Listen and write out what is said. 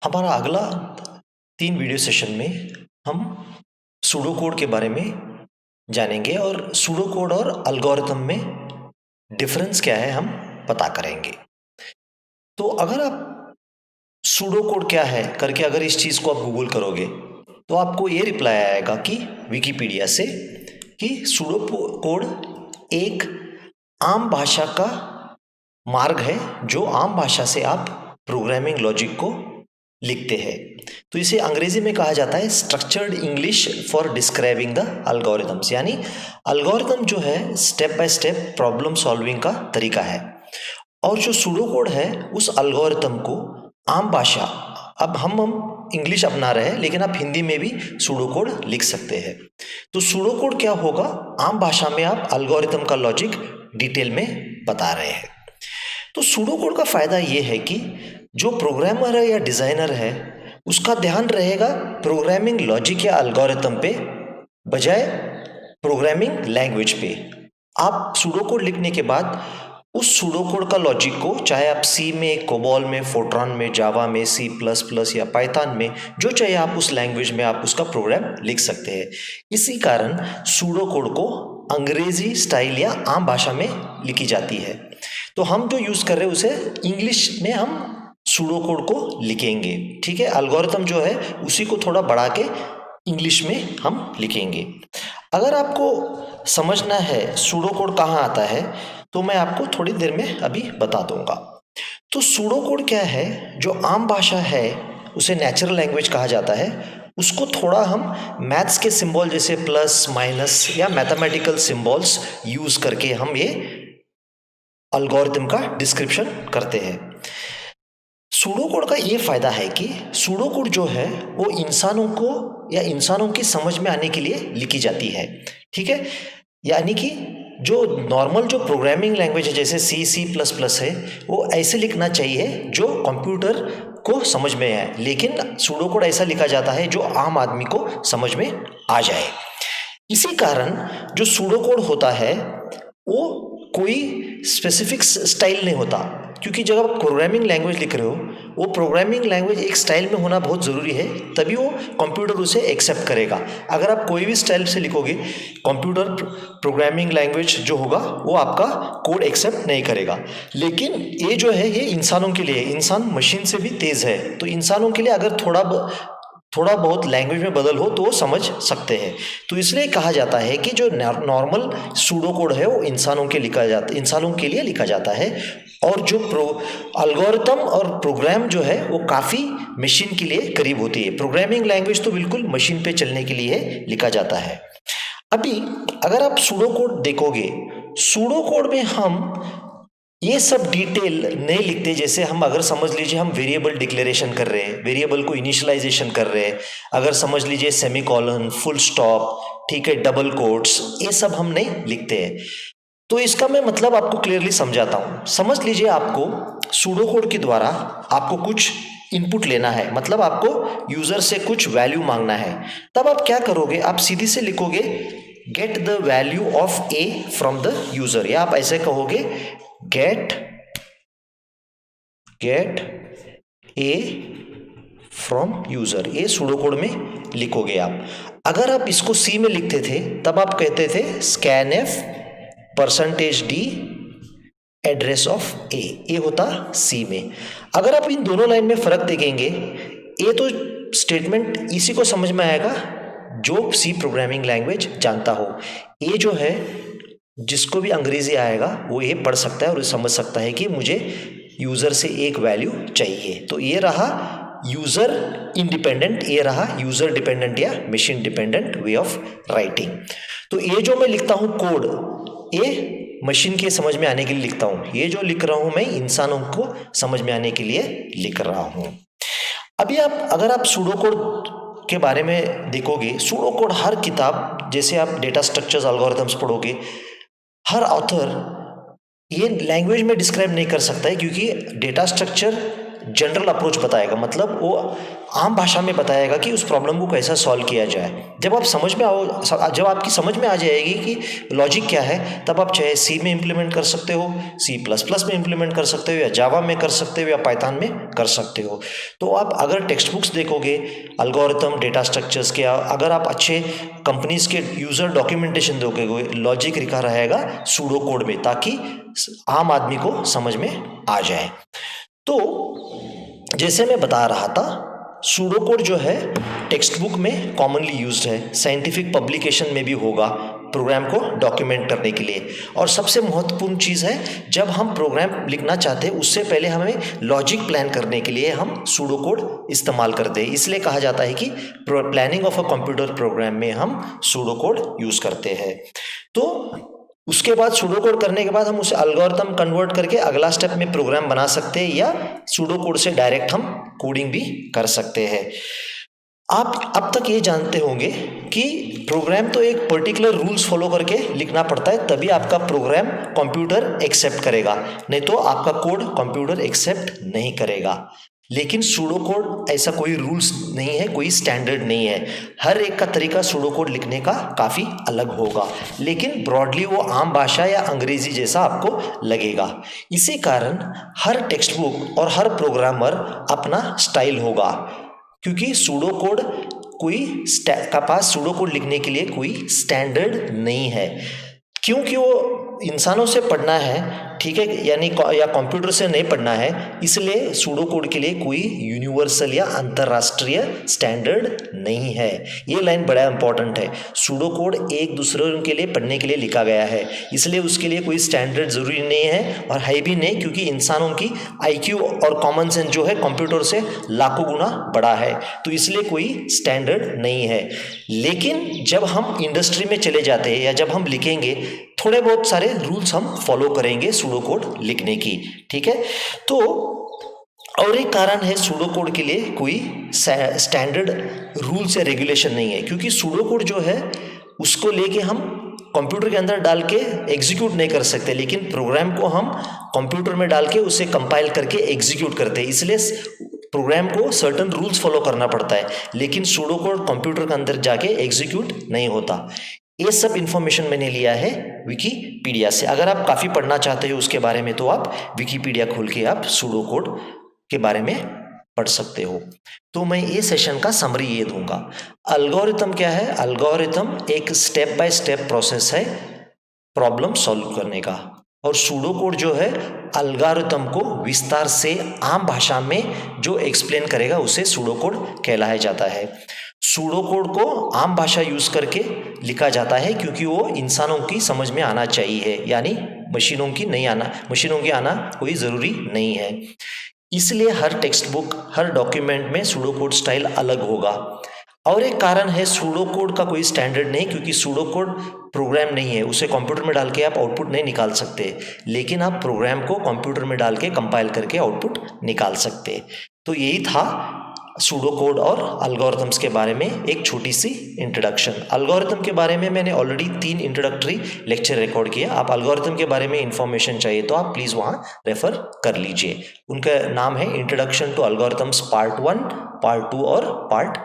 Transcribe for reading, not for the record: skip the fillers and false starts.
हमारा अगला 3 video session में हम सूडो कोड के बारे में जानेंगे और सूडो कोड और एल्गोरिथम में डिफरेंस क्या है हम पता करेंगे। तो अगर आप सूडो कोड क्या है करके अगर इस चीज़ को आप गूगल करोगे तो आपको ये रिप्लाई आएगा कि विकिपीडिया से कि सूडो कोड एक आम भाषा का मार्ग है जो आम भाषा से आप प्रोग्रामिंग लॉजिक को लिखते हैं। तो इसे अंग्रेजी में कहा जाता है structured English for describing the algorithms, यानी एल्गोरिथम जो है step by step problem solving का तरीका है। और जो सूडो कोड है उस एल्गोरिथम को आम भाषा, अब हम इंग्लिश अपना रहे हैं लेकिन आप हिंदी में भी सूडो कोड लिख सकते हैं। तो सूडो कोड क्या होगा, आम भाषा में आप एल्गोरिथम का लॉजिक डिटेल में बता रहे हैं। तो सूडो कोड का फायदा ये है कि जो प्रोग्रामर है या डिजाइनर है उसका ध्यान रहेगा प्रोग्रामिंग लॉजिक या एल्गोरिथम पे बजाय प्रोग्रामिंग लैंग्वेज पे। आप सूडो कोड लिखने के बाद उस सूडो कोड का लॉजिक को चाहे आप सी में, कोबॉल में, फोर्ट्रॉन में, जावा में, C++ या पाइथन में, जो चाहिए आप उस लैंग्वेज में आप उसका प्रोग्राम लिख सकते हैं। इसी कारण सूडो कोड को अंग्रेजी स्टाइल या आम भाषा में लिखी जाती है। तो हम जो यूज़ कर रहे हैं उसे इंग्लिश में हम सूडो कोड को लिखेंगे, ठीक है। एल्गोरिथम जो है उसी को थोड़ा बढ़ा के इंग्लिश में हम लिखेंगे। अगर आपको समझना है सूडो कोड कहाँ आता है तो मैं आपको थोड़ी देर में अभी बता दूंगा। तो सूडो कोड क्या है, जो आम भाषा है उसे नेचुरल लैंग्वेज कहा जाता है, उसको थोड़ा हम मैथ्स के सिंबल जैसे प्लस माइनस या मैथमेटिकल सिंबल्स यूज करके हम ये एल्गोरिथम का डिस्क्रिप्शन करते हैं। सूडो कोड का ये फायदा है कि सूडो कोड जो है वो इंसानों को या इंसानों की समझ में आने के लिए लिखी जाती है, ठीक है। यानी कि जो नॉर्मल जो प्रोग्रामिंग लैंग्वेज है जैसे C++ है वो ऐसे लिखना चाहिए जो कंप्यूटर को समझ में आए, लेकिन सूडो कोड ऐसा लिखा जाता है जो आम आदमी को समझ में आ जाए। इसी कारण जो सूडो कोड होता है वो कोई स्पेसिफिक स्टाइल नहीं होता, क्योंकि जब आप प्रोग्रामिंग लैंग्वेज लिख रहे हो वो प्रोग्रामिंग लैंग्वेज एक स्टाइल में होना बहुत ज़रूरी है, तभी वो कंप्यूटर उसे एक्सेप्ट करेगा। अगर आप कोई भी स्टाइल से लिखोगे कंप्यूटर प्रोग्रामिंग लैंग्वेज जो होगा वो आपका कोड एक्सेप्ट नहीं करेगा। लेकिन ये जो है ये इंसानों के लिए, इंसान मशीन से भी तेज़ है, तो इंसानों के लिए अगर थोड़ा बहुत लैंग्वेज में बदल हो तो वो समझ सकते हैं। तो इसलिए कहा जाता है कि जो नॉर्मल सूडो कोड है वो इंसानों के लिए लिखा जाता है और जो एल्गोरिथम और प्रोग्राम जो है वो काफ़ी मशीन के लिए करीब होती है। प्रोग्रामिंग लैंग्वेज तो बिल्कुल मशीन पे चलने के लिए लिखा जाता है। अभी अगर आप सूडो कोड देखोगे, सूडो कोड में हम ये सब डिटेल नहीं लिखते। जैसे हम अगर समझ लीजिए हम वेरिएबल डिक्लेरेशन कर रहे हैं, वेरिएबल को इनिशियलाइजेशन कर रहे हैं, अगर समझ लीजिए सेमीकोलन, फुल स्टॉप, ठीक है, डबल कोट्स, ये सब हम नहीं लिखते हैं। तो इसका मैं मतलब आपको क्लियरली समझाता हूँ। समझ लीजिए आपको सूडो कोड के द्वारा आपको कुछ इनपुट लेना है, मतलब आपको यूजर से कुछ वैल्यू मांगना है। तब आप क्या करोगे, आप सीधी से लिखोगे get the value of A from the user, या आप ऐसे कहोगे गेट ए फ्रॉम यूजर। ये सूडो कोड में लिखोगे आप। अगर आप इसको सी में लिखते थे तब आप कहते थे scanf %d एड्रेस ऑफ ए, ये होता सी में। अगर आप इन दोनों लाइन में फर्क देखेंगे, ये तो स्टेटमेंट इसी को समझ में आएगा जो सी प्रोग्रामिंग लैंग्वेज जानता हो। ये जो है जिसको भी अंग्रेजी आएगा वो ये पढ़ सकता है और समझ सकता है कि मुझे यूजर से एक वैल्यू चाहिए। तो ये रहा यूजर इंडिपेंडेंट, ये रहा यूजर डिपेंडेंट या machine dependent way of writing. तो ये जो मैं लिखता हूँ कोड, ये मशीन के समझ में आने के लिए लिखता हूँ, ये जो लिख रहा हूँ मैं इंसानों को समझ में आने के लिए लिख रहा हूँ। अभी अगर आप सूडो कोड के बारे में देखोगे, सूडो कोड हर किताब, जैसे आप डेटा स्ट्रक्चर्स एल्गोरिथम्स पढ़ोगे, हर ऑथर ये लैंग्वेज में डिस्क्राइब नहीं कर सकता है, क्योंकि डेटा स्ट्रक्चर जनरल अप्रोच बताएगा, मतलब वो आम भाषा में बताएगा कि उस प्रॉब्लम को कैसा सॉल्व किया जाए। जब जब आपकी समझ में आ जाएगी कि लॉजिक क्या है, तब आप चाहे सी में इम्प्लीमेंट कर सकते हो, C++ में इम्प्लीमेंट कर सकते हो, या जावा में कर सकते हो, या पाइथन में कर सकते हो। तो आप अगर टेक्स्ट बुक्स देखोगे एल्गोरिथम, डेटा स्ट्रक्चर्स के, अगर आप अच्छे कंपनीज के यूजर डॉक्यूमेंटेशन देखोगे, लॉजिक लिखा रहेगा सूडो कोड में, ताकि आम आदमी को समझ में आ जाए। तो जैसे मैं बता रहा था, सूडो कोड जो है टेक्स्ट बुक में कॉमनली यूज्ड है, साइंटिफिक पब्लिकेशन में भी होगा प्रोग्राम को डॉक्यूमेंट करने के लिए। और सबसे महत्वपूर्ण चीज़ है, जब हम प्रोग्राम लिखना चाहते हैं उससे पहले हमें लॉजिक प्लान करने के लिए हम सूडो कोड इस्तेमाल करते हैं। इसलिए कहा जाता है कि planning of a computer program में हम सूडो कोड यूज़ करते हैं। तो उसके बाद सूडो कोड करने के बाद हम उसे एल्गोरिथम कन्वर्ट करके अगला स्टेप में प्रोग्राम बना सकते हैं, या सूडो कोड से डायरेक्ट हम कोडिंग भी कर सकते हैं। आप अब तक ये जानते होंगे कि प्रोग्राम तो एक पर्टिकुलर रूल्स फॉलो करके लिखना पड़ता है, तभी आपका प्रोग्राम कंप्यूटर एक्सेप्ट करेगा, नहीं तो आपका कोड कंप्यूटर एक्सेप्ट नहीं करेगा। लेकिन सूडो कोड ऐसा कोई रूल्स नहीं है, कोई स्टैंडर्ड नहीं है। हर एक का तरीका सूडो कोड लिखने का काफ़ी अलग होगा, लेकिन ब्रॉडली वो आम भाषा या अंग्रेजी जैसा आपको लगेगा। इसी कारण हर टेक्स्ट बुक और हर प्रोग्रामर अपना स्टाइल होगा, क्योंकि सूडो कोड का पास सूडो कोड लिखने के लिए कोई स्टैंडर्ड नहीं है। क्योंकि वो इंसानों से पढ़ना है, ठीक है, यानी या कंप्यूटर से नहीं पढ़ना है, इसलिए सूडो कोड के लिए कोई यूनिवर्सल या अंतर्राष्ट्रीय स्टैंडर्ड नहीं है। ये लाइन बड़ा इंपॉर्टेंट है। सूडो कोड एक दूसरे के लिए पढ़ने के लिए लिखा गया है, इसलिए उसके लिए कोई स्टैंडर्ड जरूरी नहीं है, और है भी नहीं, क्योंकि इंसानों की IQ और कॉमन सेंस जो है कंप्यूटर से लाखों गुना बड़ा है, तो इसलिए कोई स्टैंडर्ड नहीं है। लेकिन जब हम इंडस्ट्री में चले जाते हैं या जब हम लिखेंगे, थोड़े बहुत सारे रूल्स हम फॉलो करेंगे सूडो कोड लिखने की, ठीक है। तो और एक कारण है सूडो कोड के लिए कोई स्टैंडर्ड रूल्स या रेगुलेशन नहीं है, क्योंकि सूडो कोड जो है उसको लेके हम कंप्यूटर के अंदर डाल के एग्जीक्यूट नहीं कर सकते, लेकिन प्रोग्राम को हम कंप्यूटर में डाल के उसे कंपाइल करके एग्जीक्यूट करते हैं। इसलिए प्रोग्राम को सर्टेन रूल्स फॉलो करना पड़ता है, लेकिन सूडो कोड कंप्यूटर के अंदर जाके एग्जीक्यूट नहीं होता। ये सब इंफॉर्मेशन मैंने लिया है विकीपीडिया से। अगर आप काफ़ी पढ़ना चाहते हो उसके बारे में, तो आप विकीपीडिया खोल के आप सूडो कोड के बारे में पढ़ सकते हो। तो मैं ये सेशन का समरी ये दूंगा। एल्गोरिथम क्या है? एल्गोरिथम एक स्टेप बाय स्टेप प्रोसेस है प्रॉब्लम सॉल्व करने का, और सूडो कोड जो है एल्गोरिथम को विस्तार से आम भाषा में जो एक्सप्लेन करेगा उसे सूडो कोड कहलाया जाता है। सूडो कोड को आम भाषा यूज करके लिखा जाता है, क्योंकि वो इंसानों की समझ में आना चाहिए, यानी मशीनों की आना कोई ज़रूरी नहीं है। इसलिए हर टेक्स्ट बुक, हर डॉक्यूमेंट में सूडो कोड स्टाइल अलग होगा। और एक कारण है सूडो कोड का कोई स्टैंडर्ड नहीं, क्योंकि सूडो कोड प्रोग्राम नहीं है, उसे कंप्यूटर में डाल के आप आउटपुट नहीं निकाल सकते, लेकिन आप प्रोग्राम को कंप्यूटर में डाल के कंपाइल करके आउटपुट निकाल सकते। तो यही था सूडो कोड और एल्गोरिथम्स के बारे में एक छोटी सी इंट्रोडक्शन। एल्गोरिथम के बारे में मैंने ऑलरेडी 3 इंट्रोडक्टरी लेक्चर रिकॉर्ड किया। आप एल्गोरिथम के बारे में इंफॉर्मेशन चाहिए तो आप प्लीज़ वहाँ रेफर कर लीजिए। उनका नाम है introduction to algorithms part 1, part 2 और पार्ट